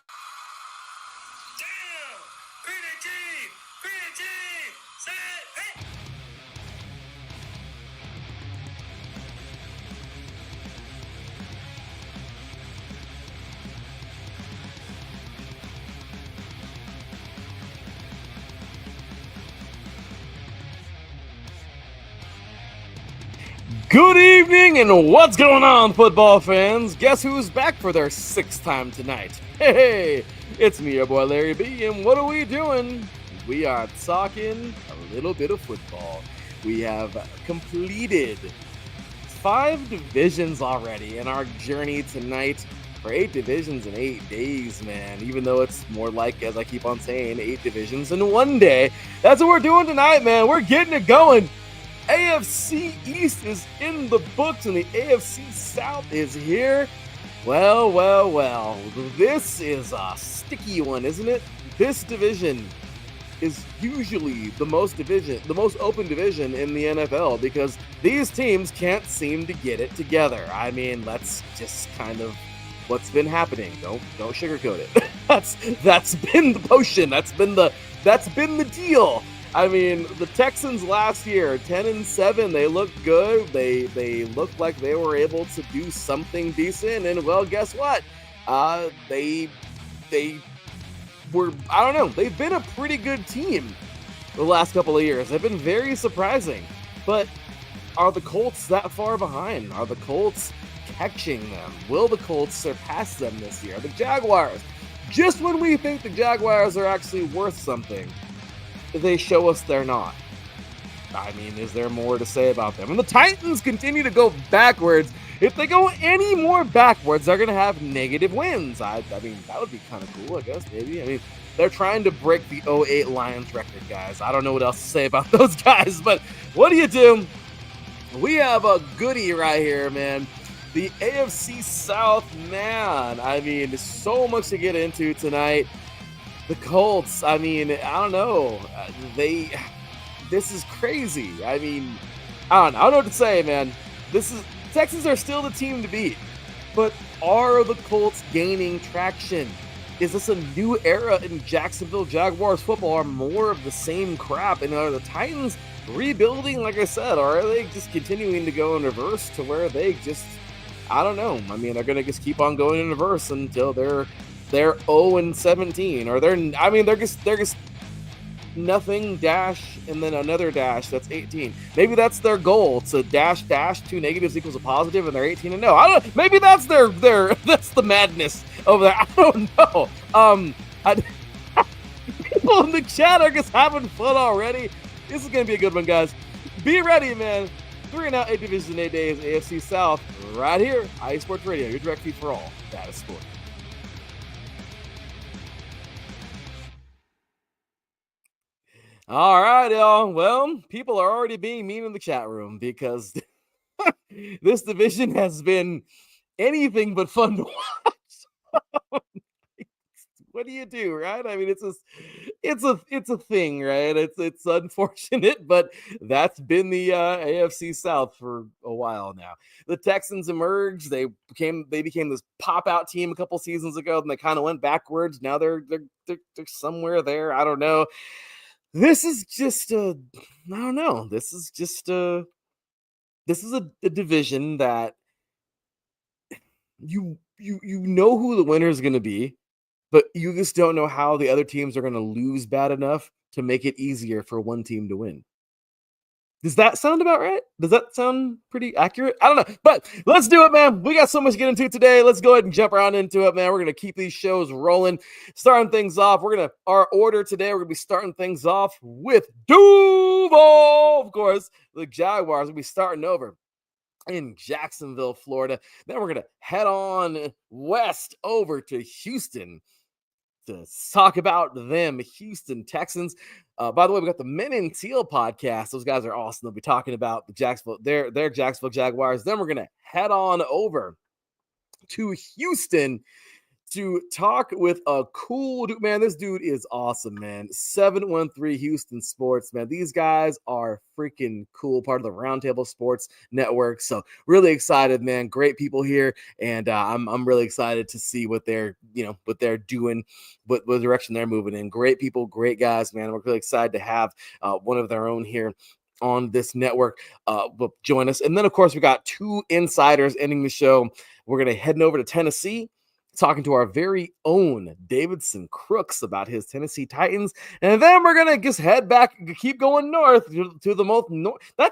Down! Green team! Green team! Set! Hey! Good evening, and what's going on, football fans? Guess who's back for their sixth time tonight? Hey, it's me, your boy Larry B, and what are we doing? We are talking a little bit of football. We have completed 5 divisions already in our journey tonight for 8 divisions in 8 days, man. Even though it's more like, as I keep on saying, 8 divisions in 1 day. That's what we're doing tonight, man. We're getting it going. AFC East is in the books and the AFC South is here. Well. This is a sticky one, isn't it? This division is usually the most open division in the NFL because these teams can't seem to get it together. I mean, that's just kind of what's been happening. Don't sugarcoat it. That's been the potion. That's been the deal. I mean, the Texans last year, 10-7, they looked good. They looked like they were able to do something decent. And, well, guess what? They were, I don't know, they've been a pretty good team the last couple of years. They've been very surprising. But are the Colts that far behind? Are the Colts catching them? Will the Colts surpass them this year? The Jaguars, just when we think the Jaguars are actually worth something, they show us they're not. I mean, is there more to say about them? And the Titans continue to go backwards. If they go any more backwards, they're going to have negative wins. I mean, that would be kind of cool, I guess, maybe. I mean, they're trying to break the 08 Lions record, guys. I don't know what else to say about those guys, but what do? We have a goodie right here, man. The AFC South, man. I mean, there's so much to get into tonight. The Colts, I mean, I don't know. This is crazy. I mean, I don't know what to say, man. Texans are still the team to beat. But are the Colts gaining traction? Is this a new era in Jacksonville Jaguars football, or more of the same crap? And are the Titans rebuilding, like I said, or are they just continuing to go in reverse to where they just, I don't know. I mean, they're going to just keep on going in reverse until they're 0-17, or they're just nothing dash and then another dash. That's 18. Maybe that's their goal. To dash 2 negatives equals a positive, and they're 18-0. I don't. Maybe that's their that's the madness over there. I don't know. People in the chat are just having fun already. This is gonna be a good one, guys. Be ready, man. 3 and out, 8 divisions in 8 days. AFC South, right here. IE Sports Radio, your direct feed for all. That is sport. All right, y'all. Well, people are already being mean in the chat room because this division has been anything but fun to watch. What do, right? I mean, it's a thing, right? It's unfortunate, but that's been the AFC South for a while now. The Texans emerged. They became this pop-out team a couple seasons ago, and they kind of went backwards. Now they're somewhere there. I don't know. This is just I don't know. This is a division that you know who the winner is going to be, but you just don't know how the other teams are going to lose bad enough to make it easier for one team to win. Does that sound about right? Does that sound pretty accurate? I don't know, but let's do it, man. We got so much to get into today. Let's go ahead and jump around into it, man. We're going to keep these shows rolling. Starting things off, our order today, we're going to be starting things off with Duval, of course. The Jaguars will be starting over in Jacksonville, Florida. Then we're going to head on west over to Houston to talk about them, Houston Texans. By the way, we got the Men in Teal podcast. Those guys are awesome. They'll be talking about the their Jacksonville Jaguars. Then we're going to head on over to Houston to talk with a cool dude. Man, this dude is awesome, man. 713 Houston Sports, man. These guys are freaking cool, part of the Roundtable Sports Network. So really excited, man. Great people here, and I'm really excited to see what they're doing, what direction they're moving in. Great people, great guys, man. We're really excited to have one of their own here on this network will join us. And then, of course, we got two insiders ending the show. We're going to head over to Tennessee, talking to our very own Davidson Crooks about his Tennessee Titans. And then we're going to just head back and keep going north to the most north. I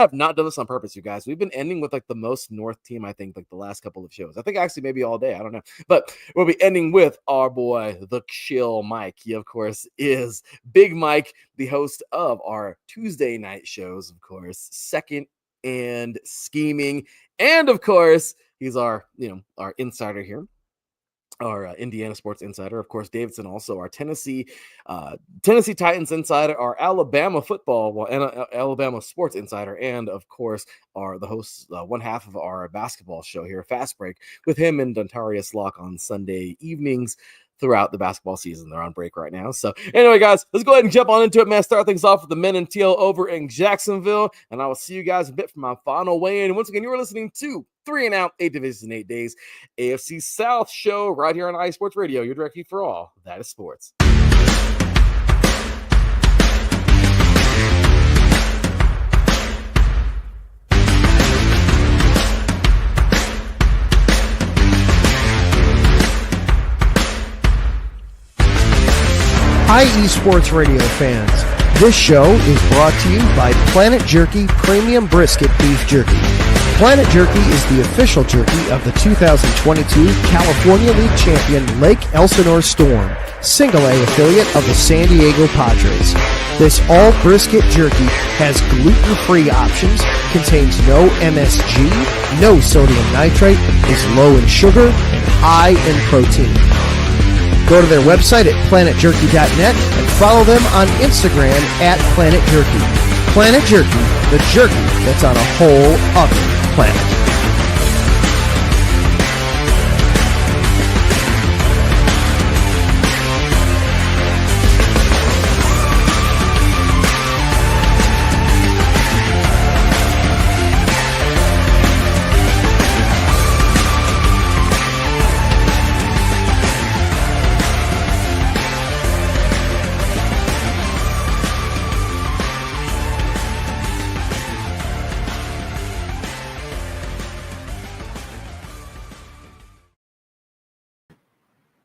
have not done this on purpose, you guys. We've been ending with like the most north team, I think, like the last couple of shows. I think actually maybe all day. I don't know. But we'll be ending with our boy, the Chill Mike. He, of course, is Big Mike, the host of our Tuesday night shows, of course, Second and Scheming. And, of course, he's our insider here, our Indiana sports insider. Of course, Davidson also our Tennessee Titans insider, our Alabama football and Alabama sports insider, and of course, the host, one half of our basketball show here, Fast Break, with him and Dontarius Locke on Sunday evenings throughout the basketball season. They're on break right now. So anyway, guys, let's go ahead and jump on into it, man. Start things off with the Men in Teal over in Jacksonville, and I will see you guys a bit for my final weigh-in. Once again, you are listening to 3 and Out, 8 divisions in 8 days, AFC South show right here on iSports Radio, your direct feed for all that is sports. Hi, eSports Radio fans. This show is brought to you by Planet Jerky Premium Brisket Beef Jerky. Planet Jerky is the official jerky of the 2022 California League champion Lake Elsinore Storm, Single A affiliate of the San Diego Padres. This all brisket jerky has gluten-free options, contains no MSG, no sodium nitrate, is low in sugar, and high in protein. Go to their website at planetjerky.net and follow them on Instagram at Planet Jerky. Planet Jerky, the jerky that's on a whole other planet.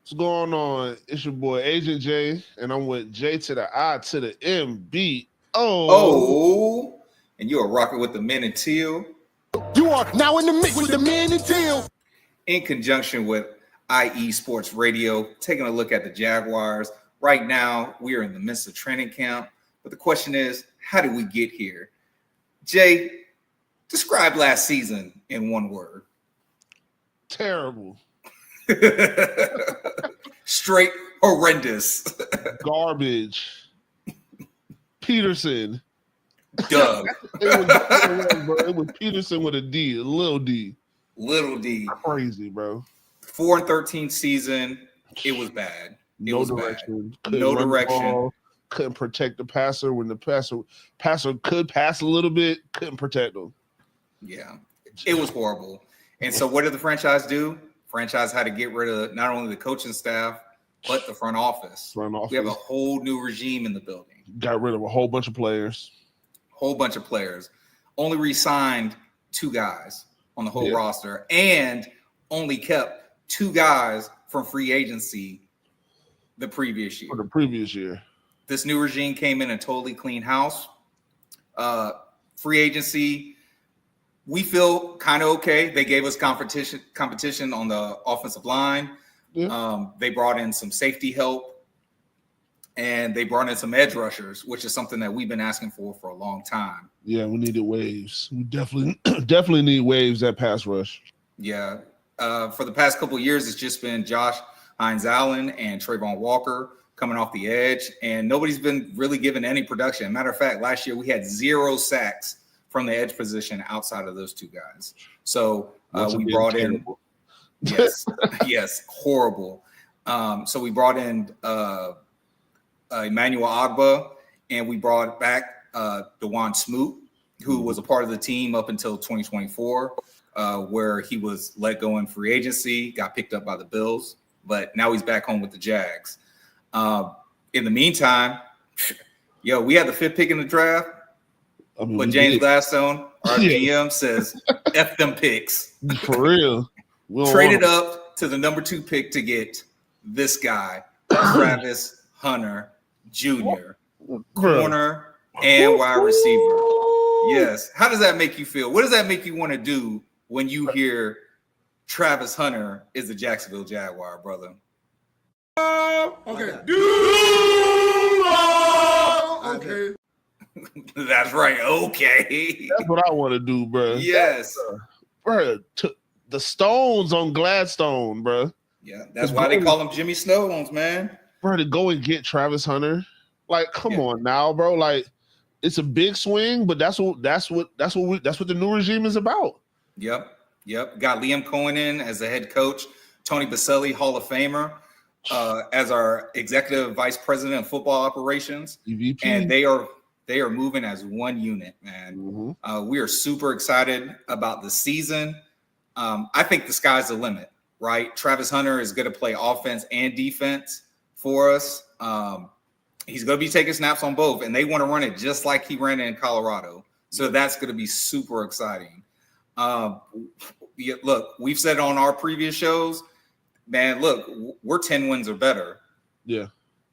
What's going on? It's your boy Agent J, and I'm with J to the I to the MB. Oh, and you are rocking with the Men in Teal. You are now in the mix with the Men in Teal. In conjunction with IE Sports Radio, taking a look at the Jaguars. Right now, we are in the midst of training camp. But the question is, how did we get here? Jay, describe last season in one word. Terrible. Straight horrendous. Garbage. Peterson. Doug. It was Peterson with a D, a little D. Little D. Crazy, bro. 4-13 season. It was bad. No direction. No direction. Couldn't protect the passer when the passer could pass a little bit. Couldn't protect him. Yeah, it was horrible. And so what did the franchise do? Franchise had to get rid of not only the coaching staff, but the front office. We have a whole new regime in the building. Got rid of a whole bunch of players. Only re-signed 2 guys on the whole roster and only kept 2 guys from free agency the previous year. This new regime came in and totally clean house. Free agency, we feel kind of okay. They gave us competition on the offensive line. Yeah. They brought in some safety help, and they brought in some edge rushers, which is something that we've been asking for a long time. Yeah, we needed waves. We definitely need waves at pass rush. Yeah. For the past couple of years, it's just been Josh Hines-Allen and Trayvon Walker coming off the edge, and nobody's been really given any production. Matter of fact, last year we had 0 sacks from the edge position outside of those 2 guys. So we brought in Yes, yes, horrible. So we brought in Emmanuel Agba, and we brought back DeJuan Smoot, who was a part of the team up until 2024, where he was let go in free agency, got picked up by the Bills, but now he's back home with the Jags. In the meantime, we had the 5th pick in the draft, but James Gladstone, our GM, says, F them picks. For real. Traded up to the number 2 pick to get this guy, Travis Hunter Jr., corner and wide receiver. Yes. How does that make you feel? What does that make you want to do when you hear Travis Hunter is the Jacksonville Jaguar, brother? Okay. Okay. That's right. Okay. That's what I want to do, bro. Yes. Bro, the stones on Gladstone, bro. Yeah, that's why they call him Jimmy Stones, man. Bro, to go and get Travis Hunter. Like, come on now, bro. Like, it's a big swing, but that's what the new regime is about. Yep. Got Liam Cohen in as the head coach, Tony Baselli, Hall of Famer, as our executive vice president of football operations. EVP. And they are moving as one unit, man. Mm-hmm. We are super excited about the season. I think the sky's the limit, right? Travis Hunter is going to play offense and defense for us. He's going to be taking snaps on both, and they want to run it just like he ran it in Colorado. So that's going to be super exciting. Look, we've said on our previous shows, man, look, we're 10 wins or better. Yeah,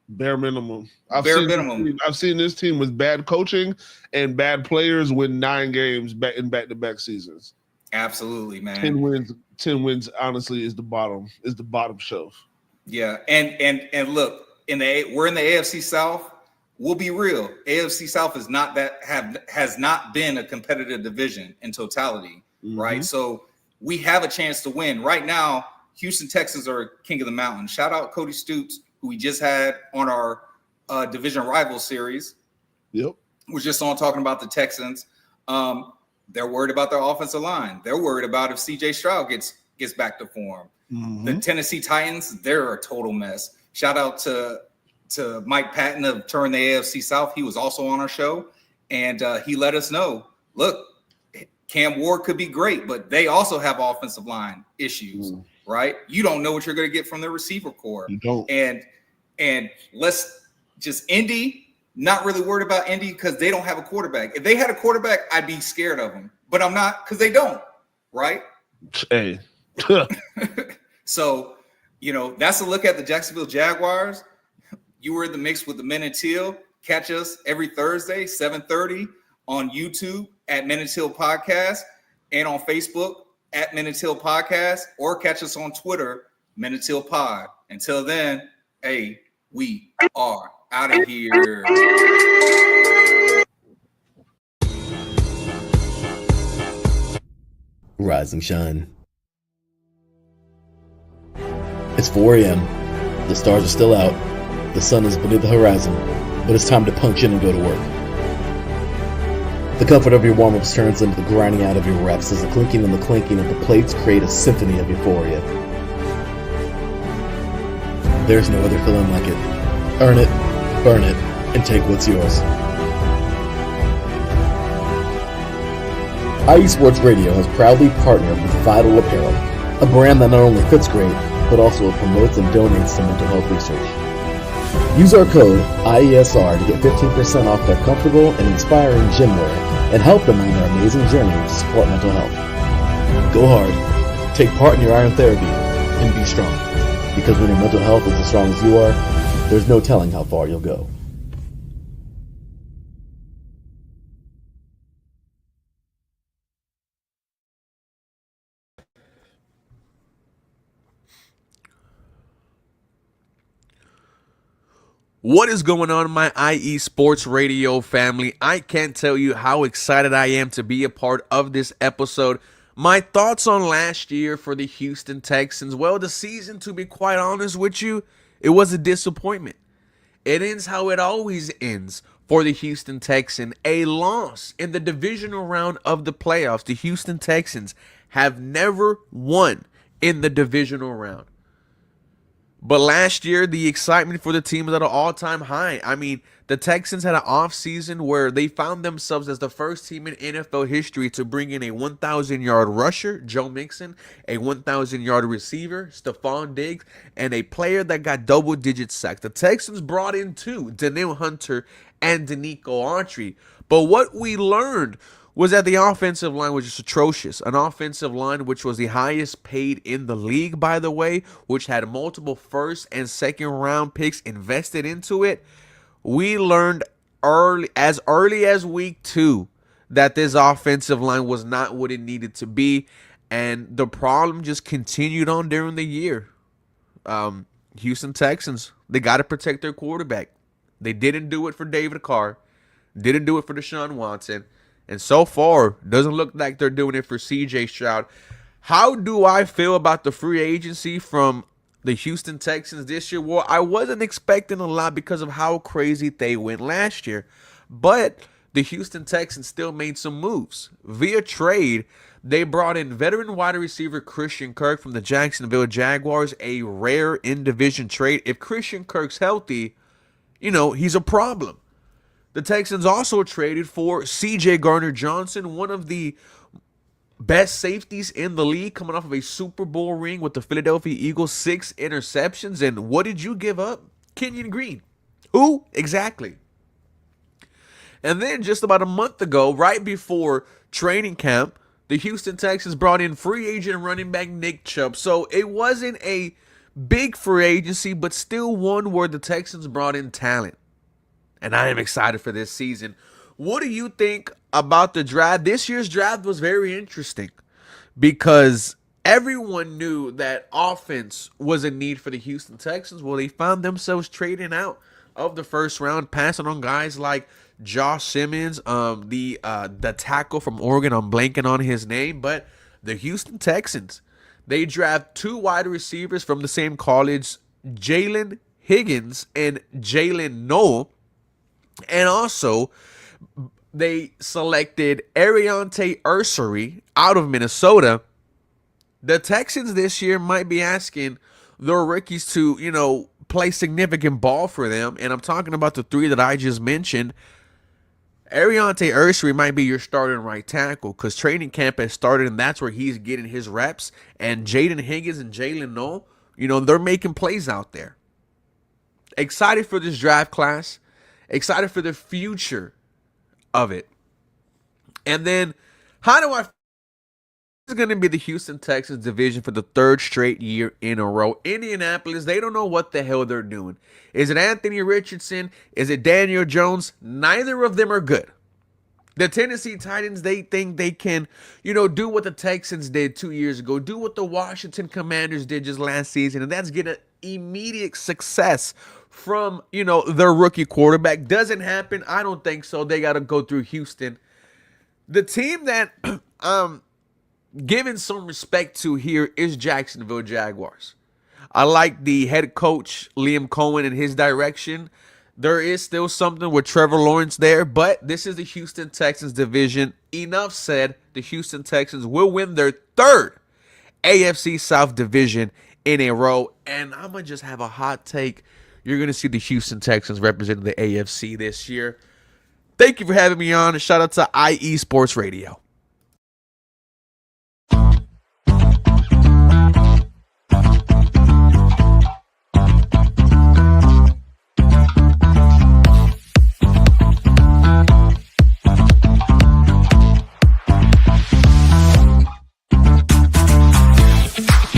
bare minimum. I've seen this team with bad coaching and bad players win 9 games in back-to-back seasons. Absolutely, man. 10 wins, honestly, is the bottom shelf. Yeah, and look, we're in the AFC South. We'll be real. AFC South has not been a competitive division in totality, right? So we have a chance to win. Right now, Houston Texans are king of the mountain. Shout out Cody Stoops, who we just had on our division rival series. Yep. We're just on talking about the Texans. They're worried about their offensive line. They're worried about if CJ Stroud gets back to form. The Tennessee Titans, they're a total mess. Shout out to Mike Patton of Turn the AFC South. He was also on our show, and he let us know, look, Cam Ward could be great, but they also have offensive line issues, right? You don't know what you're going to get from their receiver core. You don't. And let's just Indy, not really worried about Indy because they don't have a quarterback. If they had a quarterback, I'd be scared of them, but I'm not because they don't, right? Hey. So, that's a look at the Jacksonville Jaguars. You were in the mix with the Men in Teal. Catch us every Thursday, 7:30 on YouTube at Men in Teal Podcast and on Facebook at Men in Teal Podcast, or catch us on Twitter, Men in Teal Pod. Until then, hey, we are out of here. Rise and shine. It's 4 a.m. The stars are still out. The sun is beneath the horizon, but it's time to punch in and go to work. The comfort of your warm-ups turns into the grinding out of your reps as the clinking and the clanking of the plates create a symphony of euphoria. There's no other feeling like it. Earn it, burn it, and take what's yours. IE Sports Radio has proudly partnered with Vital Apparel, a brand that not only fits great, but also promotes and donates to mental health research. Use our code IESR to get 15% off their comfortable and inspiring gym wear and help them on their amazing journey to support mental health. Go hard, take part in your iron therapy, and be strong. Because when your mental health is as strong as you are, there's no telling how far you'll go. What is going on, my IE Sports Radio family? I can't tell you how excited I am to be a part of this episode. My thoughts on last year for the Houston Texans. Well, the season, to be quite honest with you, it was a disappointment. It ends how it always ends for the Houston Texans. A loss in the divisional round of the playoffs. The Houston Texans have never won in the divisional round. But last year, the excitement for the team was at an all-time high. I mean, the Texans had an offseason where they found themselves as the first team in NFL history to bring in a 1,000-yard rusher, Joe Mixon, a 1,000-yard receiver, Stephon Diggs, and a player that got double-digit sacks. The Texans brought in two, Danielle Hunter and Danico Autry. But what we learned was that the offensive line was just atrocious. An offensive line which was the highest paid in the league, by the way, which had multiple first and second round picks invested into it. We learned early as week 2 that this offensive line was not what it needed to be, and the problem just continued on during the year. Houston Texans, they got to protect their quarterback. They didn't do it for David Carr, didn't do it for Deshaun Watson. And so far, doesn't look like they're doing it for C.J. Stroud. How do I feel about the free agency from the Houston Texans this year? Well, I wasn't expecting a lot because of how crazy they went last year. But the Houston Texans still made some moves. Via trade, they brought in veteran wide receiver Christian Kirk from the Jacksonville Jaguars, a rare in-division trade. If Christian Kirk's healthy, he's a problem. The Texans also traded for C.J. Gardner-Johnson, one of the best safeties in the league, coming off of a Super Bowl ring with the Philadelphia Eagles, 6 interceptions. And what did you give up? Kenyon Green. Who? Exactly. And then just about a month ago, right before training camp, the Houston Texans brought in free agent running back Nick Chubb. So it wasn't a big free agency, but still one where the Texans brought in talent. And I am excited for this season. What do you think about the draft? This year's draft was very interesting because everyone knew that offense was a need for the Houston Texans. Well, they found themselves trading out of the first round, passing on guys like Josh Simmons, the tackle from Oregon. I'm blanking on his name, but the Houston Texans, they draft 2 wide receivers from the same college, Jalen Higgins and Jalen Noel. And also, they selected Ariante Ursary out of Minnesota. The Texans this year might be asking their rookies to, play significant ball for them. And I'm talking about the 3 that I just mentioned. Ariante Ursary might be your starting right tackle because training camp has started, and that's where he's getting his reps. And Jaden Higgins and Jalen Noel, they're making plays out there. Excited for this draft class. Excited for the future of it. And then, how do I feel? This is going to be the Houston Texans division for the 3rd straight year in a row. Indianapolis, they don't know what the hell they're doing. Is it Anthony Richardson? Is it Daniel Jones? Neither of them are good. The Tennessee Titans, they think they can, do what the Texans did 2 years ago. Do what the Washington Commanders did just last season. And that's get an immediate success from, their rookie quarterback. Doesn't happen. I don't think so. They got to go through Houston. The team that I'm giving some respect to here is Jacksonville Jaguars. I like the head coach, Liam Cohen, and his direction. There is still something with Trevor Lawrence there, but this is the Houston Texans division. Enough said. The Houston Texans will win their 3rd AFC South division in a row. And I'm going to just have a hot take. You're going to see the Houston Texans representing the AFC this year. Thank you for having me on. And shout out to IE Sports Radio.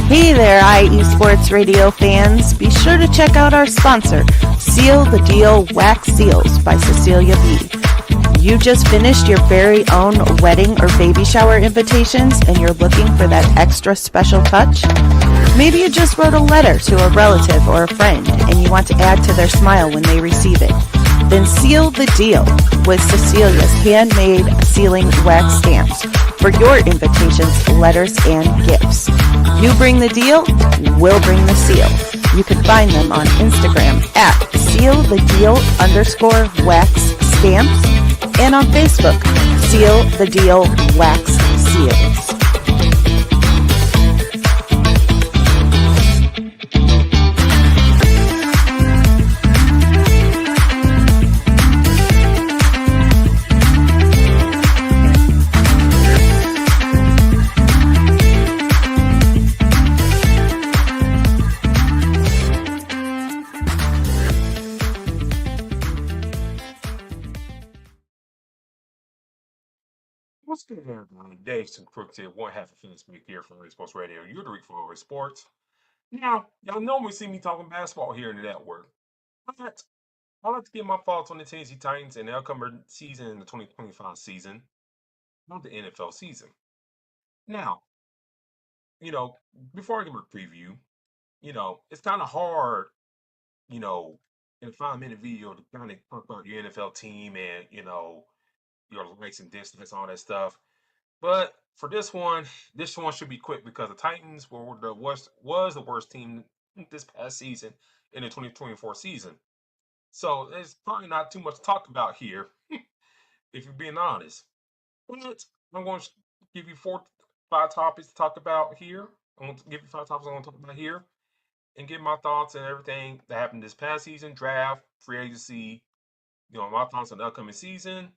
Hey there, IE Sports Radio fans. Be sure to check out our sponsor, Seal the Deal Wax Seals by Cecilia B. You just finished your very own wedding or baby shower invitations and you're looking for that extra special touch? Maybe you just wrote a letter to a relative or a friend and you want to add to their smile when they receive it. Then seal the deal with Cecilia's handmade sealing wax stamps for your invitations, letters, and gifts. You bring the deal, we'll bring the seal. You can find them on Instagram at @sealthedeal_wax stamps and on Facebook, Seal the Deal Wax Seals. What's going on, everyone? Dave Crooks here, one half of Phoenix Week here from Sports Radio. You're the Rick for Sports. Now, y'all normally see me talking basketball here in the network, but I'd like to get my thoughts on the Tennessee Titans and the upcoming season in the 2025 season, not the NFL season. Now, before I give a preview, it's kind of hard, in a 5-minute video to kind of talk about your NFL team and, your likes and dislikes, all that stuff. But for this one should be quick because the Titans was the worst team this past season in the 2024 season. So there's probably not too much to talk about here, if you're being honest. But I'm going to give you 5 topics to talk about here. I'm going to give you 5 topics I'm going to talk about here and give my thoughts and everything that happened this past season, draft, free agency, my thoughts on the upcoming season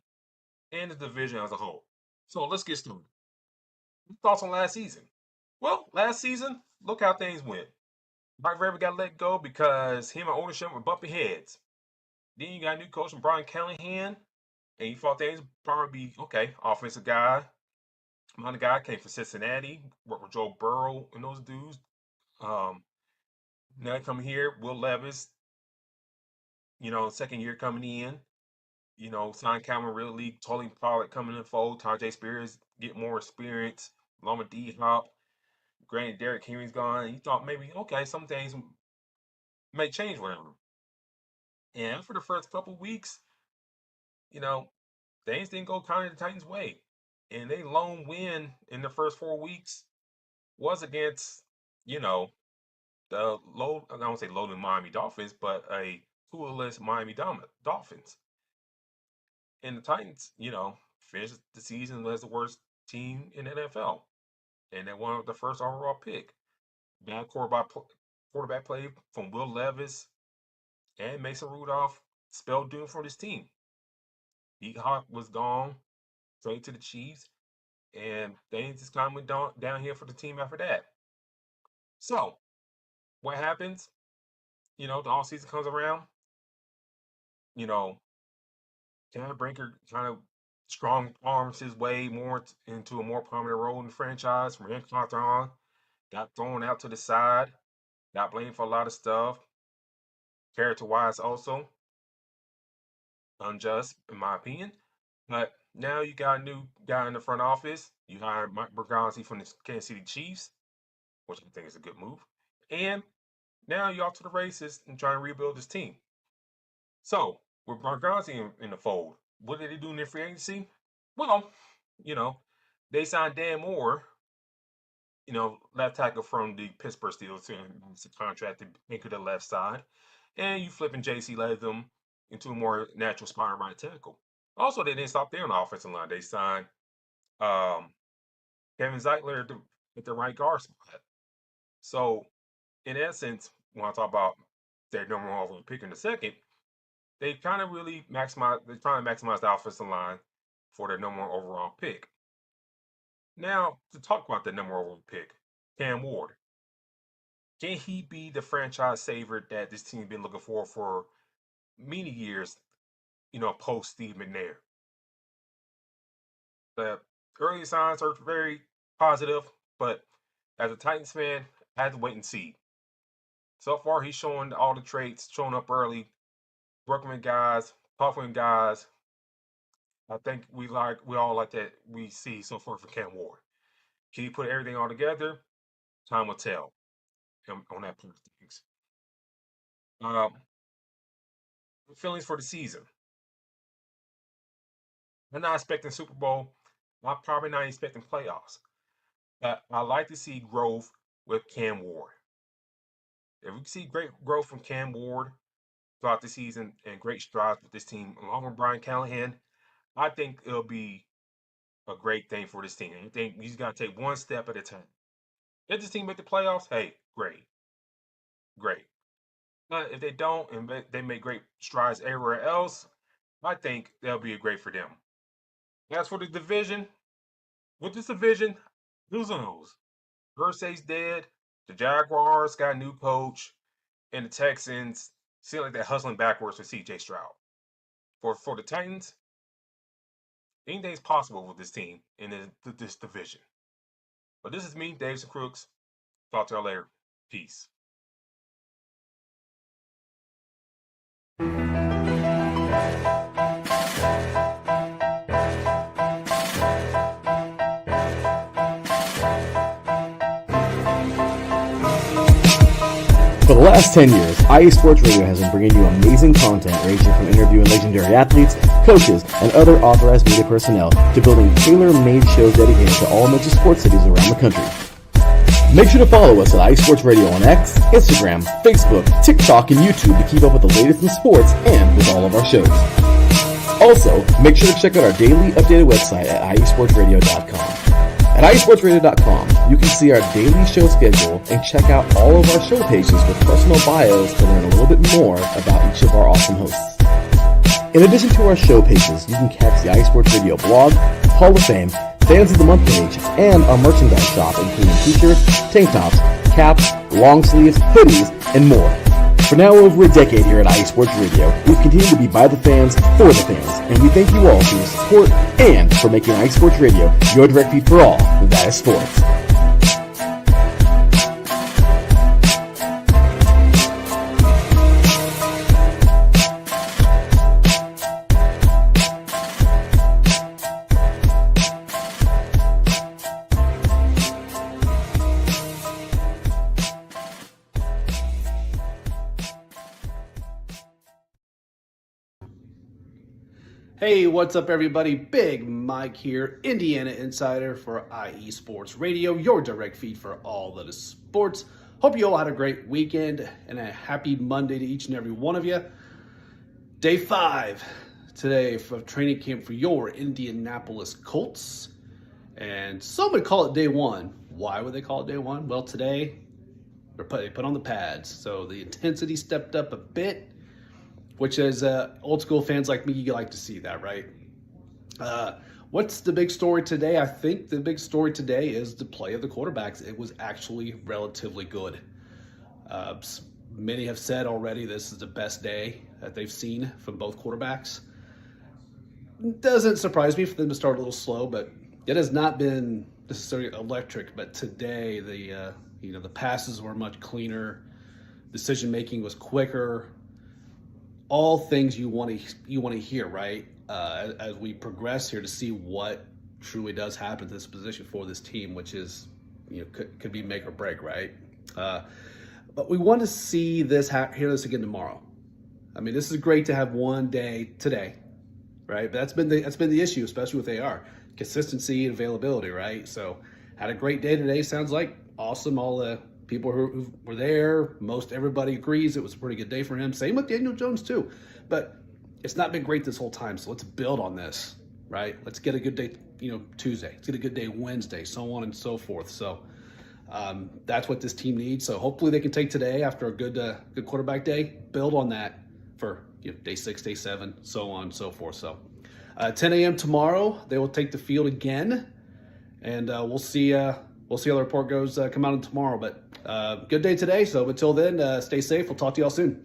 and the division as a whole. So let's get started. Thoughts on last season? Well, last season, look how things went. Mike Vrabel got let go because him and ownership were bumping heads. Then you got a new coach from Brian Callahan, and you thought things would probably be okay. Offensive guy, another guy came from Cincinnati, worked with Joe Burrow and those dudes. Now coming here, Will Levis, second year coming in. Signed Calvin Ridley, Tony Pollard coming in the fold, Tajay Spears get more experience, Loma D-Hop. Granted, Derrick Henry's gone. And you thought maybe, okay, some things may change around him. And for the first couple of weeks, things didn't go kind of the Titans' way. And they lone win in the first 4 weeks was against, the low, I don't say loaded Miami Dolphins, but a tool-less Miami Dolphins. And the Titans, finished the season as the worst team in the NFL. And they won the first overall pick. Bad quarterback play from Will Levis and Mason Rudolph spelled doom for this team. D-Hawk was gone, straight to the Chiefs, and things just kind of went down here for the team after that. So, what happens? The offseason comes around. Cam Brinker kind of strong arms his way more into a more prominent role in the franchise. From Rick Hawthorne got thrown out to the side, got blamed for a lot of stuff. Character-wise also. Unjust, in my opinion. But now you got a new guy in the front office. You hired Mike Bergonzi from the Kansas City Chiefs, which I think is a good move. And now you're off to the races and trying to rebuild this team. So, with Bergonzi in the fold, what did they do in their free agency? Well, they signed Dan Moore, left tackle from the Pittsburgh Steelers, it's a contract to anchor the left side. And you flipping J.C. Latham into a more natural spot right tackle. Also, they didn't stop there on the offensive line. They signed Kevin Zeitler at the right guard spot. So, in essence, when I talk about their number 1 overall pick in the second, they kind of really they're trying to maximize the offensive line for their number 1 overall pick. Now, to talk about the number 1 overall pick, Cam Ward. Can he be the franchise saver that this team's been looking for many years, post Steve McNair? The early signs are very positive, but as a Titans fan, I had to wait and see. So far, he's showing all the traits, showing up early, working with guys, talking with guys. I think we all like that we see so far for Cam Ward. Can he put everything all together? Time will tell on that part of things. Feelings for the season. I'm not expecting Super Bowl. I'm probably not expecting playoffs. But I like to see growth with Cam Ward. If we see great growth from Cam Ward throughout the season and great strides with this team, along with Brian Callahan, I think it'll be a great thing for this team. I think he's got to take one step at a time. If this team make the playoffs, hey, great. But if they don't and they make great strides everywhere else, I think that'll be great for them. As for the division, with this division, who's knows? Irsay's dead. The Jaguars got a new coach, and the Texans seem like they're hustling backwards for C.J. Stroud. For the Titans, Anything's possible with this team in this division. But this is me, Davis and Crooks. Talk to y'all later. Peace. For the last 10 years, IE Sports Radio has been bringing you amazing content ranging from interviewing legendary athletes, coaches, and other authorized media personnel to building tailor-made shows dedicated to all major sports cities around the country. Make sure to follow us at IE Sports Radio on X, Instagram, Facebook, TikTok, and YouTube to keep up with the latest in sports and with all of our shows. Also, make sure to check out our daily updated website at iesportsradio.com. At iesportsradio.com, you can see our daily show schedule and check out all of our show pages with personal bios to learn a little bit more about each of our awesome hosts. In addition to our show pages, you can catch the iSports Radio blog, Hall of Fame, Fans of the Month page, and our merchandise shop including t-shirts, tank tops, caps, long sleeves, hoodies, and more. For now over a decade here at iSports Radio, we've continued to be by the fans, for the fans, and we thank you all for your support and for making iSports Radio your direct feed for all that is sports. Hey, what's up everybody? Big Mike here, Indiana Insider for IE Sports Radio, your direct feed for all that is sports. Hope you all had a great weekend and a happy Monday to each and every one of you. Day 5 today of training camp for your Indianapolis Colts. And some would call it day 1. Why would they call it day 1? Well, today they put on the pads, so the intensity stepped up a bit, which as old school fans like me, you like to see that, right? What's the big story today? I think the big story today is the play of the quarterbacks. It was actually relatively good. Many have said already this is the best day that they've seen from both quarterbacks. Doesn't surprise me for them to start a little slow, but it has not been necessarily electric. But today, the passes were much cleaner. Decision making was quicker. All things you want to hear, right? As we progress here to see what truly does happen to this position for this team, which is, could be make or break, right? But we want to see this hear this again tomorrow. I mean, this is great to have one day today, right? But that's been the issue, especially with AR, consistency and availability, right? So had a great day today. Sounds like awesome. All the people who were there, most everybody agrees it was a pretty good day for him. Same with Daniel Jones too. But it's not been great this whole time, so let's build on this, right? Let's get a good day, Tuesday. Let's get a good day Wednesday, so on and so forth. So that's what this team needs. So hopefully they can take today after a good quarterback day, build on that for day 6, day 7, so on and so forth. So 10 a.m. tomorrow, they will take the field again, and we'll see how the report goes come out tomorrow. But good day today. So until then, stay safe. We'll talk to y'all soon.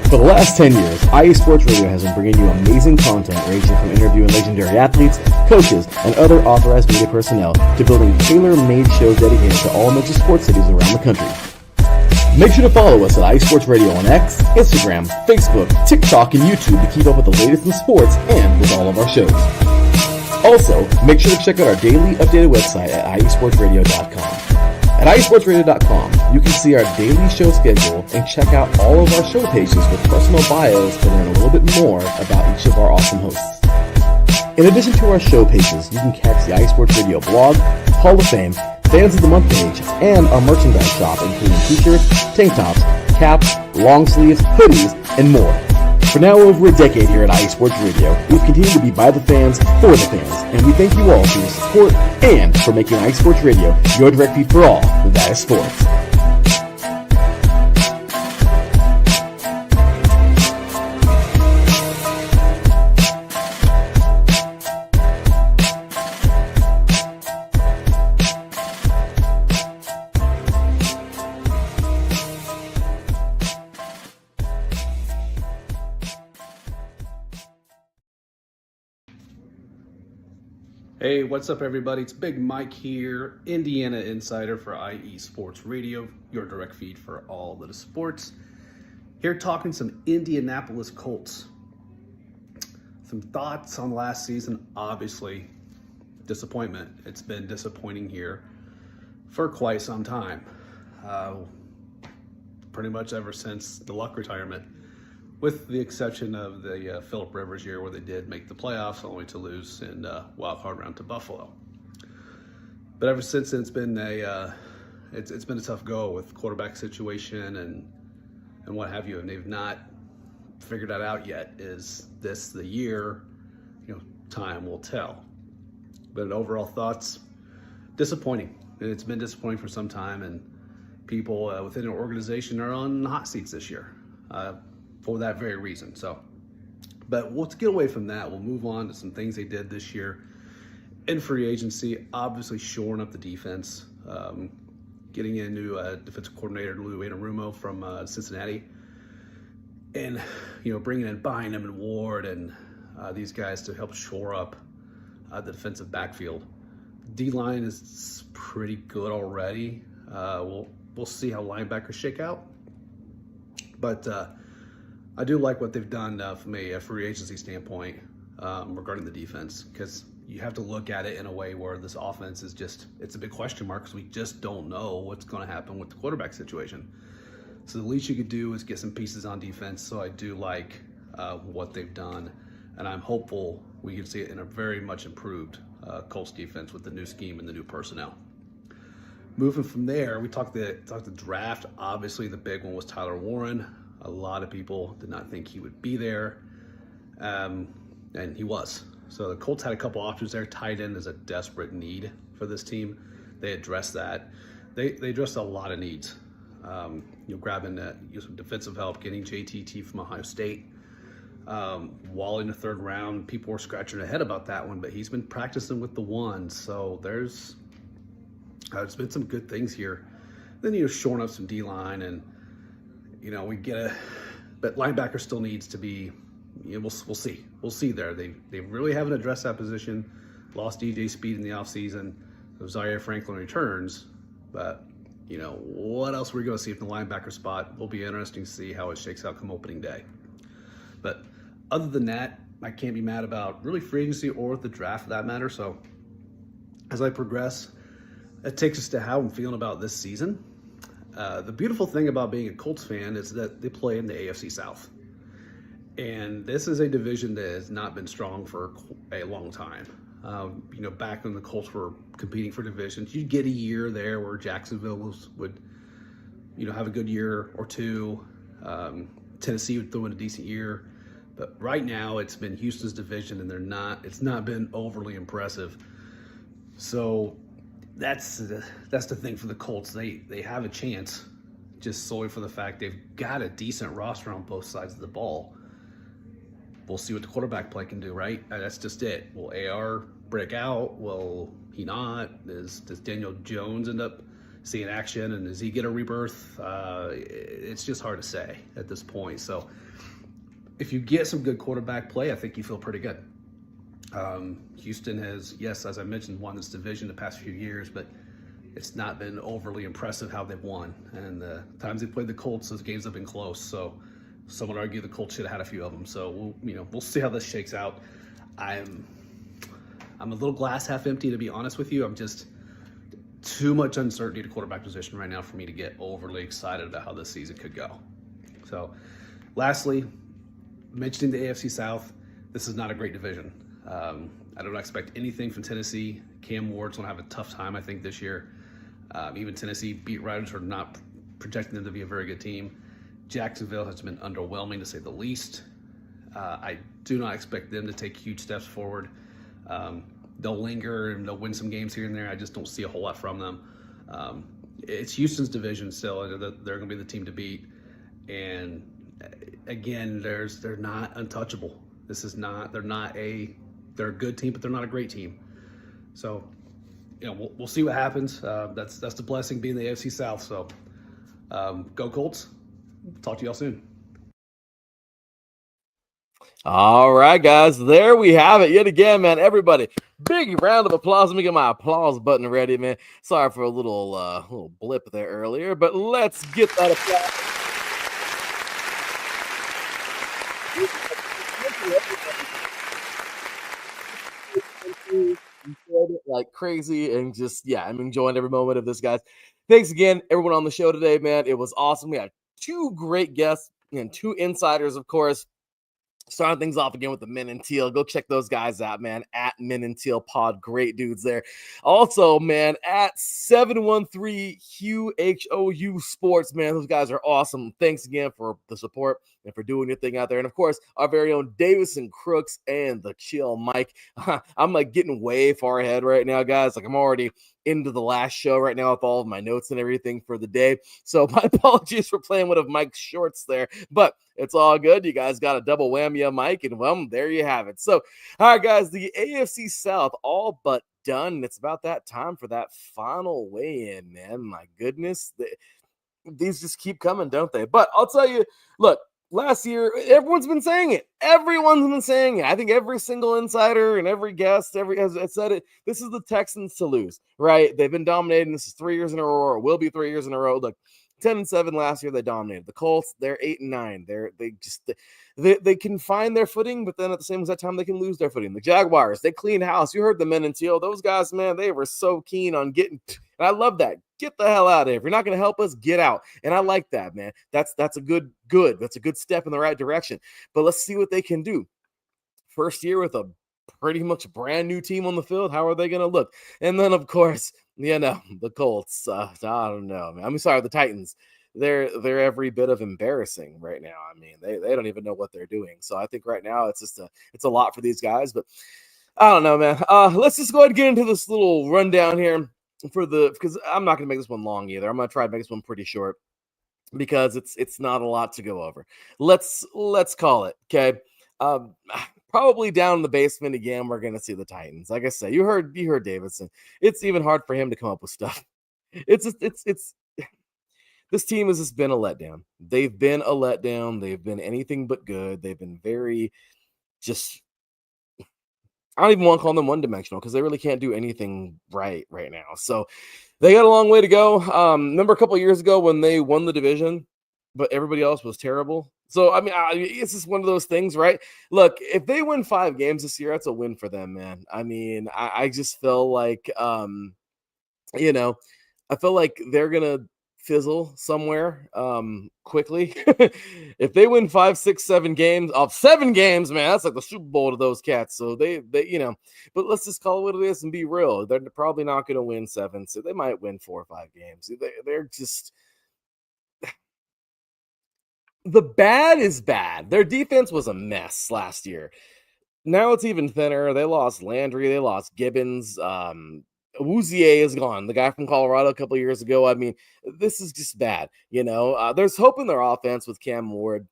For the last 10 years, IE Sports Radio has been bringing you amazing content ranging from interviewing legendary athletes, coaches, and other authorized media personnel to building tailor-made shows dedicated to all major sports cities around the country. Make sure to follow us at IE Sports Radio on X, Instagram, Facebook, TikTok, and YouTube to keep up with the latest in sports and with all of our shows. Also, make sure to check out our daily updated website at iesportsradio.com. At iesportsradio.com, you can see our daily show schedule and check out all of our show pages with personal bios to learn a little bit more about each of our awesome hosts. In addition to our show pages, you can catch the iSports Radio blog, Hall of Fame, Fans of the Month page, and our merchandise shop including t-shirts, tank tops, caps, long sleeves, hoodies, and more. For now over a decade here at iSports Radio, we've continued to be by the fans, for the fans, and we thank you all for your support and for making iSports Radio your direct feed for all that is sports. Hey, what's up, everybody? It's Big Mike here, Indiana Insider for IE Sports Radio, your direct feed for all that is sports. Here talking some Indianapolis Colts. Some thoughts on last season. Obviously, disappointment. It's been disappointing here for quite some time. Pretty much ever since the Luck retirement, with the exception of the Phillip Rivers year where they did make the playoffs, only to lose in wild card round to Buffalo. But ever since then, it's been a tough go with quarterback situation and what have you, and they've not figured that out yet. Is this the year? Time will tell. But overall thoughts, disappointing. It's been disappointing for some time, and people within our organization are on hot seats this year. For that very reason. But let's get away from that. We'll move on to some things they did this year in free agency. Obviously shoring up the defense, getting a new defensive coordinator, Lou Anarumo from Cincinnati, and bringing in Bynum and Ward and these guys to help shore up the defensive backfield. D-line is pretty good already. We'll see how linebackers shake out, but I do like what they've done from a free agency standpoint regarding the defense, because you have to look at it in a way where this offense is it's a big question mark, because we just don't know what's going to happen with the quarterback situation. So the least you could do is get some pieces on defense. So I do like what they've done, and I'm hopeful we can see it in a very much improved Colts defense with the new scheme and the new personnel. Moving from there, we talked the draft. Obviously, the big one was Tyler Warren. A lot of people did not think he would be there, and he was. So the Colts had a couple options there. Tight end is a desperate need for this team. They addressed that. They addressed a lot of needs. Grabbing some defensive help, getting JTT from Ohio State. Wall in the third round, people were scratching their head about that one, but he's been practicing with the ones. So there's been some good things here. Then shoring up some D-line, and we get but linebacker still needs to be, we'll see. We'll see there. They really haven't addressed that position. Lost DJ Speed in the offseason. Zaire Franklin returns, but what else we're going to see from the linebacker spot will be interesting to see how it shakes out come opening day. But other than that, I can't be mad about really free agency or the draft for that matter. So as I progress, it takes us to how I'm feeling about this season. The beautiful thing about being a Colts fan is that they play in the AFC South. And this is a division that has not been strong for a long time. Back when the Colts were competing for divisions, you'd get a year there where Jacksonville would have a good year or two. Tennessee would throw in a decent year. But right now, it's been Houston's division, and it's not been overly impressive. So that's the thing for the Colts. They have a chance just solely for the fact they've got a decent roster on both sides of the ball. We'll see what the quarterback play can do, right? That's just it. Will AR break out? Will he not? Does Daniel Jones end up seeing action, and does he get a rebirth? It's just hard to say at this point. So if you get some good quarterback play, I think you feel pretty good. Houston has, yes, as I mentioned, won this division the past few years, but it's not been overly impressive how they've won. And the times they played the Colts, those games have been close. So some would argue the Colts should have had a few of them. So we'll see how this shakes out. I'm a little glass half empty, to be honest with you. I'm just too much uncertainty at the quarterback position right now for me to get overly excited about how this season could go. So lastly, mentioning the AFC South, this is not a great division. I don't expect anything from Tennessee. Cam Ward's going to have a tough time, I think, this year. Even Tennessee beat writers are not projecting them to be a very good team. Jacksonville has been underwhelming, to say the least. I do not expect them to take huge steps forward. They'll linger and they'll win some games here and there. I just don't see a whole lot from them. It's Houston's division still. They're going to be the team to beat. And again, they're not untouchable. They're a good team, but they're not a great team. So, we'll see what happens. That's the blessing being the AFC South. So, go Colts. Talk to y'all soon. All right, guys, there we have it yet again, man. Everybody, big round of applause. Let me get my applause button ready, man. Sorry for a little blip there earlier, but let's get that applause. Like crazy, and just I'm enjoying every moment of this, guys. Thanks again, everyone on the show today, man. It was awesome. We had 2 great guests and 2 insiders, of course. Starting things off again with the Men in Teal. Go check those guys out, man. At Men in Teal Pod. Great dudes there. Also, man, at 713 HOU Sports, man. Those guys are awesome. Thanks again for the support and for doing your thing out there. And of course, our very own Davison Crooks and the Chill Mike. I'm like getting way far ahead right now, guys. Like I'm already into the last show right now with all of my notes and everything for the day. So my apologies for playing one of Mike's shorts there, but it's all good. You guys got a double whammy on Mike, and well, there you have it. So, all right, guys, the AFC South all but done. It's about that time for that final weigh-in, man. My goodness. These just keep coming, don't they? But I'll tell you, look, last year, everyone's been saying it. Everyone's been saying it. I think every single insider and every guest has said it. This is the Texans to lose, right? They've been dominating. This is 3 years in a row, or will be 3 years in a row. Look, 10-7 last year, they dominated. The Colts, they're 8-9. They can find their footing, but then at the same time, they can lose their footing. The Jaguars, they cleaned house. You heard the Men in Teal. Those guys, man, they were so keen on getting. And I love that. Get the hell out of here. If you're not going to help us, get out. And I like that, man. That's a good. That's a good step in the right direction. But let's see what they can do. First year with a pretty much brand new team on the field. How are they going to look? And then, of course, the Colts. I don't know, man. I'm sorry, the Titans. They're every bit of embarrassing right now. I mean, they don't even know what they're doing. So I think right now it's a lot for these guys. But I don't know, man. Let's just go ahead and get into this little rundown here because I'm not going to make this one long either. I'm going to try to make this one pretty short because it's not a lot to go over. Let's call it, okay? Probably down in the basement again, we're going to see the Titans. Like I said, you heard Davidson. It's even hard for him to come up with stuff. It's this team has just been a letdown. They've been a letdown. They've been anything but good. They've been very just, I don't even want to call them one-dimensional because they really can't do anything right now. So they got a long way to go. Remember a couple of years ago when they won the division, but everybody else was terrible? So, I mean, it's just one of those things, right? Look, if they win 5 games this year, that's a win for them, man. I mean, I just feel like, I feel like they're going to fizzle somewhere quickly. If they win 5, 6, 7 games off 7 games, man, that's like the Super Bowl to those cats. So they but let's just call it what it is and be real. They're probably not going to win 7, so they might win 4 or 5 games. They're just the bad is bad. Their defense was a mess last year. Now it's even thinner. They lost Landry. They lost Gibbons. Awuzie is gone. The guy from Colorado a couple of years ago. I mean, this is just bad. There's hope in their offense with Cam Ward.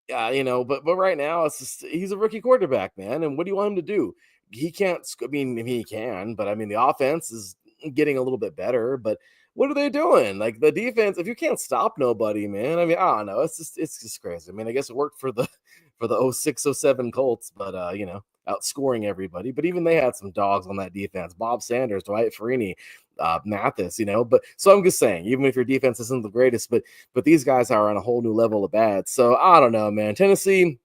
But right now it's just he's a rookie quarterback, man. And what do you want him to do? He can't. I mean, he can, but I mean, the offense is getting a little bit better. But what are they doing? Like the defense, if you can't stop nobody, man. I mean, I don't know. It's just crazy. I mean, I guess it worked for the 06-07 Colts, but outscoring everybody. But even they had some dogs on that defense. Bob Sanders, Dwight Freeney, Mathis, But so I'm just saying, even if your defense isn't the greatest, but these guys are on a whole new level of bad. So I don't know, man. Tennessee,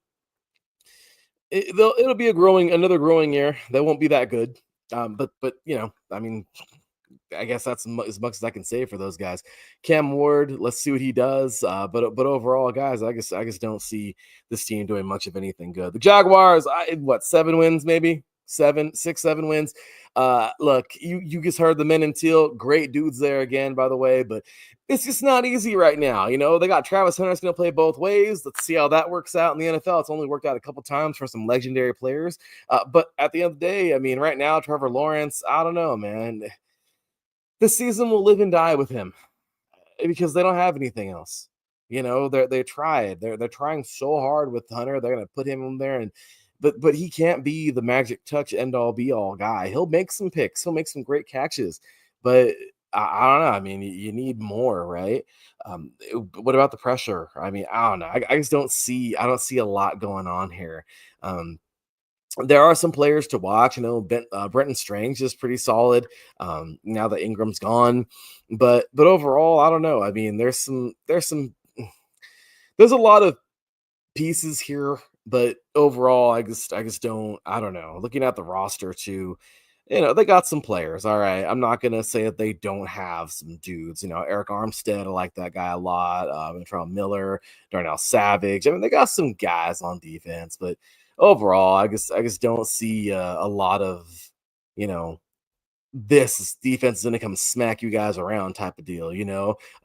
it'll be another growing year. They won't be that good. But I mean, I guess that's as much as I can say for those guys. Cam Ward, let's see what he does. But overall, guys, I guess don't see this team doing much of anything good. The Jaguars, 7 wins, maybe 7 wins. Look, you just heard the Men in Teal, great dudes there again, by the way, but it's just not easy right now. They got Travis Hunter's going to play both ways. Let's see how that works out in the NFL. It's only worked out a couple times for some legendary players. But at the end of the day, I mean, right now, Trevor Lawrence, I don't know, man. This season will live and die with him because they don't have anything else. They tried. They're trying so hard with Hunter. They're going to put him in there, but he can't be the magic touch end all be all guy. He'll make some picks. He'll make some great catches, but I don't know. I mean, you need more, right? What about the pressure? I mean, I don't know. I just don't see. I don't see a lot going on here. There are some players to watch. Brenton Strange is pretty solid now that Ingram's gone, but overall, I don't know. I mean, there's a lot of pieces here, but overall, I just don't. I don't know. Looking at the roster too, they got some players. All right, I'm not gonna say that they don't have some dudes. Eric Armstead, I like that guy a lot. Ventrell Miller, Darnell Savage. I mean, they got some guys on defense, but overall, I just don't see a lot of, this defense is going to come smack you guys around type of deal,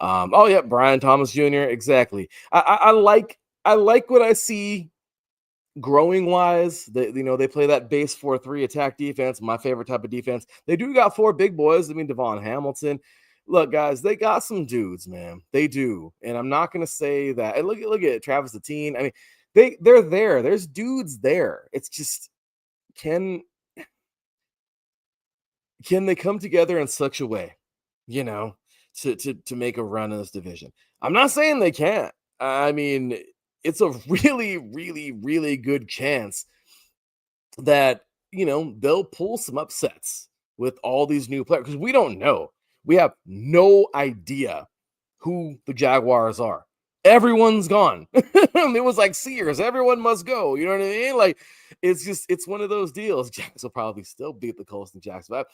Oh yeah, Brian Thomas Jr. Exactly. I like what I see growing wise. They play that base 4-3 attack defense, my favorite type of defense. They do got 4 big boys. I mean, Devon Hamilton. Look, guys, they got some dudes, man. They do, and I'm not going to say that. And look at Travis Etienne. I mean, they're there. There's dudes there. It's just can they come together in such a way, to make a run in this division? I'm not saying they can't. I mean, it's a really, really, really good chance that they'll pull some upsets with all these new players because we don't know. We have no idea who the Jaguars are. Everyone's gone. It was like Sears. Everyone must go. You know what I mean? Like, it's one of those deals. Jags will probably still beat the Colts and Jacksonville.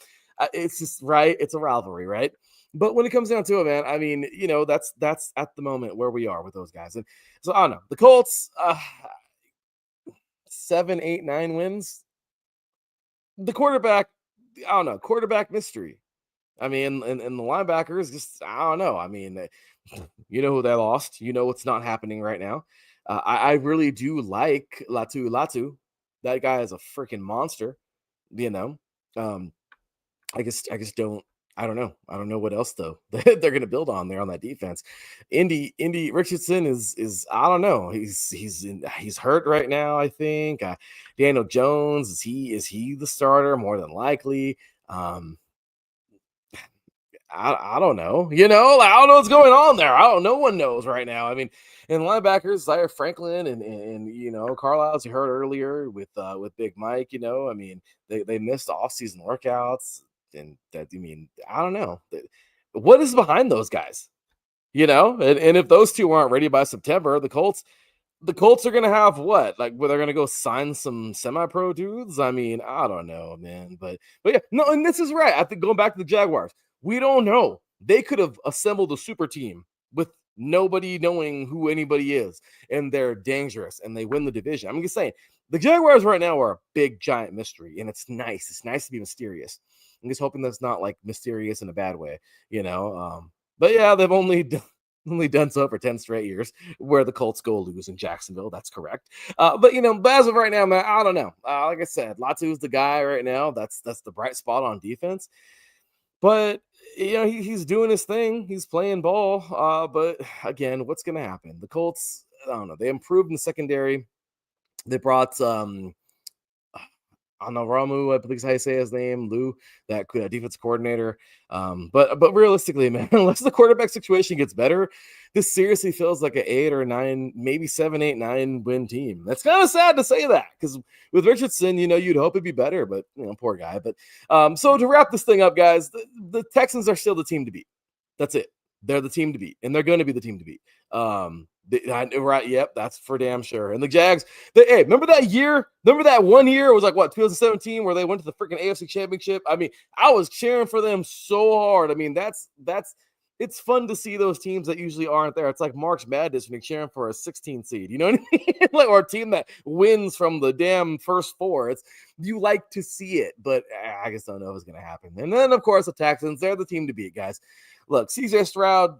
It's just right. It's a rivalry, right? But when it comes down to it, man, I mean, that's at the moment where we are with those guys. And so I don't know. The Colts, 7, 8, 9 wins. The quarterback, I don't know. Quarterback mystery. I mean, and the linebackers, just I don't know. I mean, who they lost. What's not happening right now. I really do like Latu. That guy is a freaking monster. I just don't. I don't know. I don't know what else though they're going to build on there on that defense. Indy Richardson is I don't know. He's hurt right now. I think Daniel Jones is he the starter more than likely. I don't know. I don't know what's going on there. No one knows right now. I mean, and linebackers, Zaire Franklin and Carlisle, as you heard earlier with Big Mike, I mean, they missed off-season workouts, and that, I mean, I don't know. What is behind those guys? And if those two aren't ready by September, the Colts are going to have what? Like, where they're going to go sign some semi-pro dudes? I mean, I don't know, man. But yeah, no, and this is right. I think going back to the Jaguars, we don't know. They could have assembled a super team with nobody knowing who anybody is, and they're dangerous, and they win the division. I'm just saying, the Jaguars right now are a big, giant mystery, and it's nice. It's nice to be mysterious. I'm just hoping that's not, like, mysterious in a bad way, But, yeah, they've only done so for 10 straight years where the Colts go lose in Jacksonville. That's correct. But as of right now, man, I don't know. Like I said, Latu is the guy right now. That's the bright spot on defense. But, he's doing his thing. He's playing ball. But, again, what's going to happen? The Colts, I don't know. They improved in the secondary. They brought Ramu, I believe is how you say his name, Lou, that defensive coordinator. But realistically, man, unless the quarterback situation gets better, this seriously feels like an 8 or 9, maybe 7, 8, 9 win team. That's kind of sad to say that because with Richardson, you'd hope it'd be better, but poor guy. But so to wrap this thing up, guys, the Texans are still the team to beat. That's it. They're the team to beat, and they're going to be the team to beat. Right, yep, that's for damn sure. And the Jags, remember that year? Remember that 1 year? It was like, 2017, where they went to the freaking AFC Championship? I mean, I was cheering for them so hard. I mean, it's fun to see those teams that usually aren't there. It's like March Madness when you're cheering for a 16 seed, you know what I mean? Or a team that wins from the damn first 4. You like to see it, but I just don't know if it's going to happen. And then, of course, the Texans, they're the team to beat, guys. Look, CJ Stroud,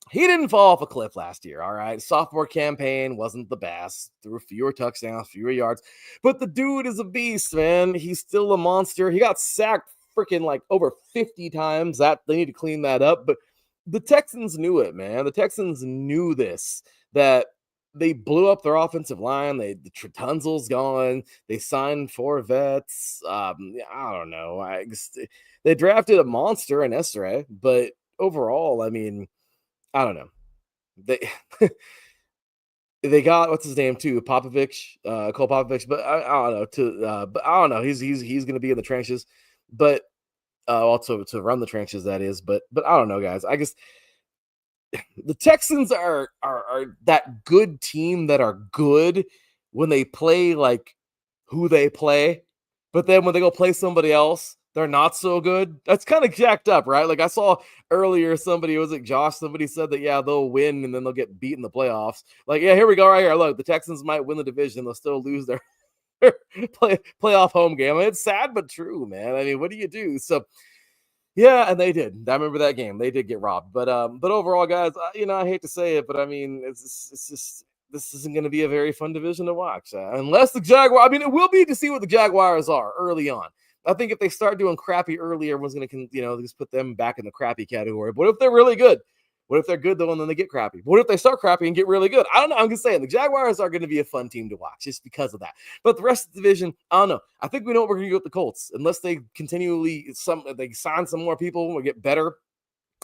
he didn't fall off a cliff last year, all right? Sophomore campaign wasn't the best. Threw fewer touchdowns, fewer yards. But the dude is a beast, man. He's still a monster. He got sacked freaking like over 50 times. They need to clean that up. But the Texans knew it, man. The Texans knew this, that they blew up their offensive line. The Tunzel's gone. They signed 4 vets. I don't know. They drafted a monster in Estre, but overall, I mean, I don't know. They got what's his name too, Popovich, Cole Popovich, but I don't know. But I don't know. He's going to be in the trenches, but also to run the trenches, that is. But I don't know, guys. I guess the Texans are that good team that are good when they play like who they play, but then when they go play somebody else, they're not so good. That's kind of jacked up, right? Like I saw earlier, somebody said that, yeah, they'll win and then they'll get beat in the playoffs. Like, yeah, here we go right here. Look, the Texans might win the division. They'll still lose their playoff home game. I mean, it's sad, but true, man. I mean, what do you do? So, yeah, and they did. I remember that game. They did get robbed. But overall, guys, I hate to say it, but I mean, it's just this isn't going to be a very fun division to watch. Unless the Jaguars, I mean, it will be to see what the Jaguars are early on. I think if they start doing crappy early, everyone's going to, just put them back in the crappy category. But what if they're really good? What if they're good, though, and then they get crappy? What if they start crappy and get really good? I don't know. I'm just saying the Jaguars are going to be a fun team to watch just because of that. But the rest of the division, I don't know. I think we know what we're going to do with the Colts. Unless they continually, they sign some more people or get better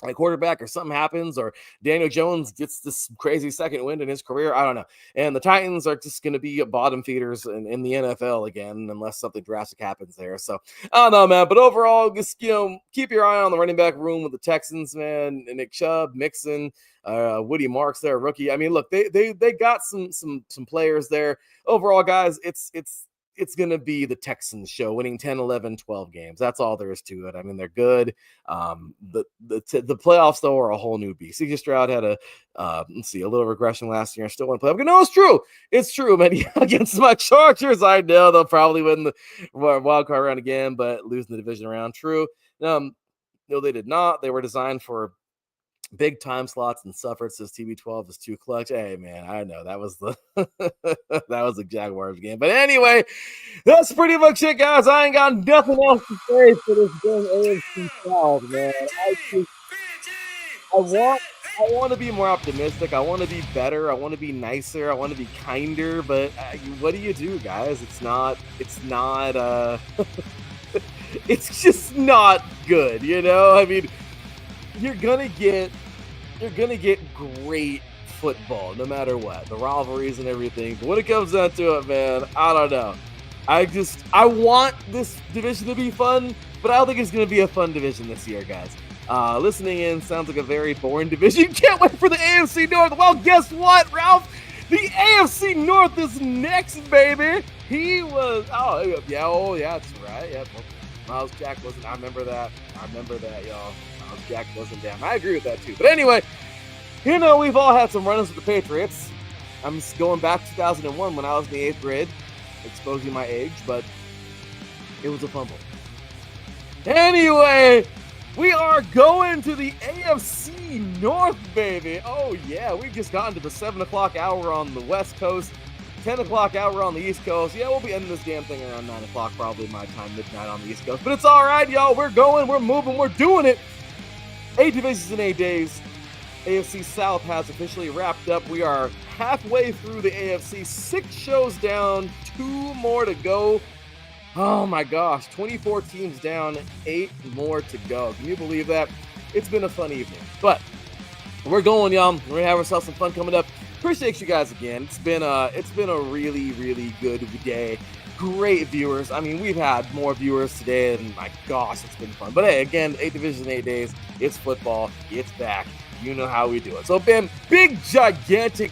like quarterback or something happens, or Daniel Jones gets this crazy second wind in his career. I don't know. And the Titans are just going to be bottom feeders in the NFL again, unless something drastic happens there. So I don't know, man. But overall, just, keep your eye on the running back room with the Texans, man. And Nick Chubb, Mixon, Woody Marks there, rookie. I mean, look, they got some players there. Overall, guys, it's going to be the Texans show, winning 10, 11, 12 games. That's all there is to it. I mean, they're good. The playoffs, though, are a whole new beast. CJ Stroud had a little regression last year and still won playoff. No, it's true. It's true, man. Against my Chargers, I know they'll probably win the wild card round again, but losing the division round. True. No, they did not. They were designed for big time slots and suffered, says TB12 is too clutch. Hey, man, I know that was the Jaguars game. But anyway, that's pretty much it, guys. I ain't got nothing else to say for this game AFC South, man. I want to be more optimistic. I want to be better. I want to be nicer. I want to be kinder. But what do you do, guys? It's not it's just not good, I mean, you're gonna get great football no matter what, the rivalries and everything. But when it comes down to it, man, I don't know. I want this division to be fun, but I don't think it's gonna be a fun division this year, guys. Listening in sounds like a very boring division. Can't wait for the AFC North. Well, guess what, Ralph? The AFC North is next, baby. He was. Oh yeah, that's right. Yeah, Miles Jack wasn't. I remember that, y'all. Jack wasn't down. I agree with that too. But anyway, we've all had some run-ins with the Patriots. I'm just going back to 2001 when I was in the 8th grade, exposing my age, but it was a fumble. Anyway, we are going to the AFC North, baby. Oh yeah, we just got into the 7 o'clock hour on the West Coast, 10 o'clock hour on the East Coast. Yeah, we'll be ending this damn thing around 9 o'clock, probably my time, midnight on the East Coast. But it's all right, y'all. We're going, we're moving, we're doing it. 8 divisions in 8 days. AFC South has officially wrapped up. We are halfway through the AFC. 6 shows down, 2 more to go. Oh my gosh, 24 teams down, 8 more to go. Can you believe that? It's been a fun evening. But we're going, y'all. We're going to have ourselves some fun coming up. Appreciate you guys again. It's been a really, really good day. Great viewers. I mean, we've had more viewers today, and my gosh, it's been fun. But hey, again, 8 divisions in 8 days. It's football. It's back. You know how we do it. So, Ben, big, gigantic,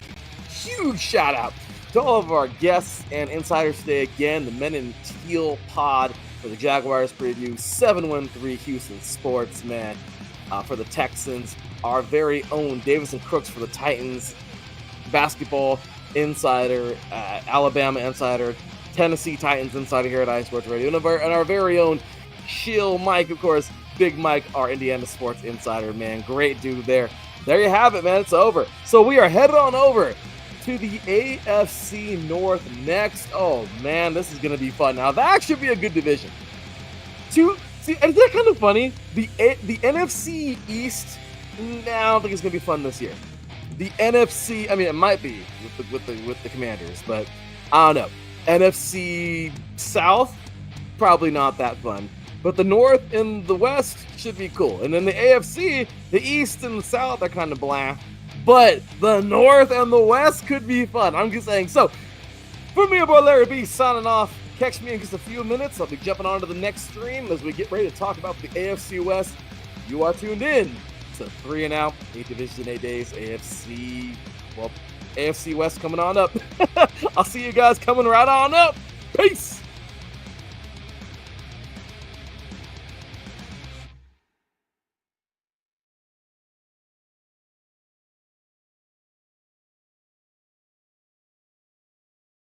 huge shout out to all of our guests and insiders today. Again, the Men in Teal pod for the Jaguars preview, 713 Houston Sports, man, for the Texans. Our very own Davison Crooks for the Titans, basketball insider, Alabama insider, Tennessee Titans insider here at iSports Radio, and our very own Chill Mike, of course, Big Mike, our Indiana sports insider, man. Great dude there. There you have it, man. It's over. So we are headed on over to the AFC North next. Oh, man, this is going to be fun. Now, that should be a good division. See, isn't that kind of funny? The NFC East, I don't think it's going to be fun this year. the NFC, I mean, it might be with the Commanders, but I don't know. NFC South, probably not that fun. But the North and the West should be cool. And then the AFC, the East and the South are kind of blah. But the North and the West could be fun. I'm just saying. So, for me, your boy Larry B, signing off. Catch me in just a few minutes. I'll be jumping on to the next stream as we get ready to talk about the AFC West. You are tuned in to 3 and Out, 8 Division, 8 days, AFC West coming on up. I'll see you guys coming right on up. Peace.